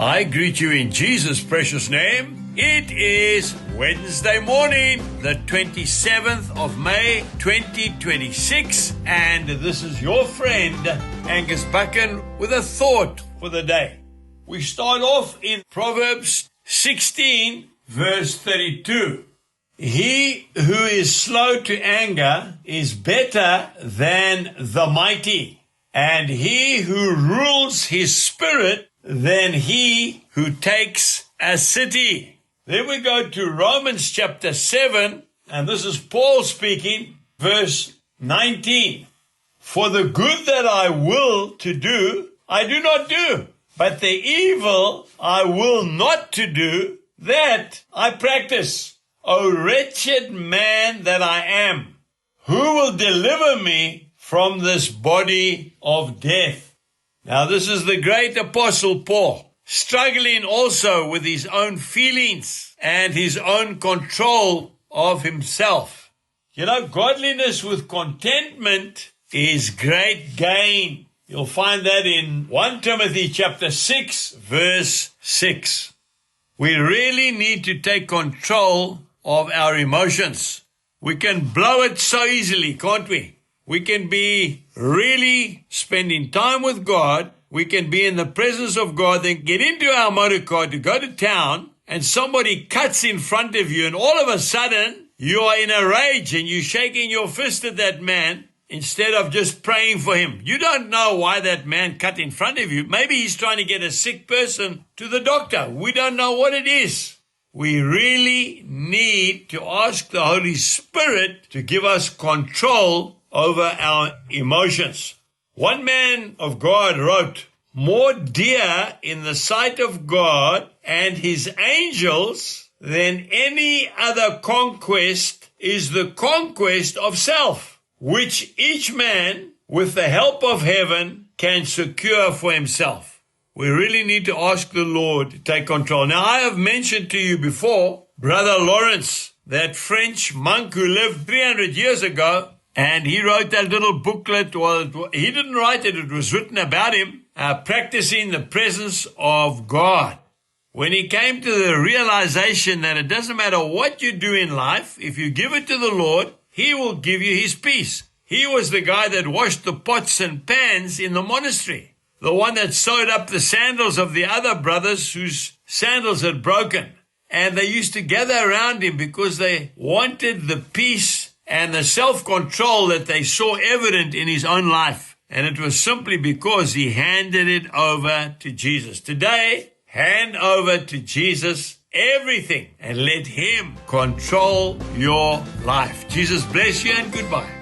I greet you in Jesus' precious name. It is Wednesday morning, the 27th of May, 2026, and this is your friend, Angus Buchan, with a thought for the day. We start off in Proverbs 16, verse 32. He who is slow to anger is better than the mighty, and he who rules his spirit than he who takes a city. Then we go to Romans chapter 7, and this is Paul speaking, verse 19. For the good that I will to do, I do not do, but the evil I will not to do, that I practice. O wretched man that I am, who will deliver me from this body of death? Now, this is the great apostle Paul, struggling also with his own feelings and his own control of himself. You know, godliness with contentment is great gain. You'll find that in 1 Timothy chapter 6, verse 6. We really need to take control of our emotions. We can blow it so easily, can't we? We can be really spending time with God. We can be in the presence of God, then get into our motor car to go to town, and somebody cuts in front of you, and all of a sudden, you are in a rage, and you're shaking your fist at that man instead of just praying for him. You don't know why that man cut in front of you. Maybe he's trying to get a sick person to the doctor. We don't know what it is. We really need to ask the Holy Spirit to give us control over our emotions. One man of God wrote, more dear in the sight of God and his angels than any other conquest is the conquest of self, which each man, with the help of heaven, can secure for himself. We really need to ask the Lord to take control. Now, I have mentioned to you before, Brother Lawrence, that French monk who lived 300 years ago, and he wrote that little booklet. Well, he didn't write it, it was written about him, practicing the presence of God. When he came to the realization that it doesn't matter what you do in life, if you give it to the Lord, he will give you his peace. He was the guy that washed the pots and pans in the monastery, the one that sewed up the sandals of the other brothers whose sandals had broken. And they used to gather around him because they wanted the peace and the self-control that they saw evident in his own life. And it was simply because he handed it over to Jesus. Today, hand over to Jesus everything and let him control your life. Jesus bless you and goodbye.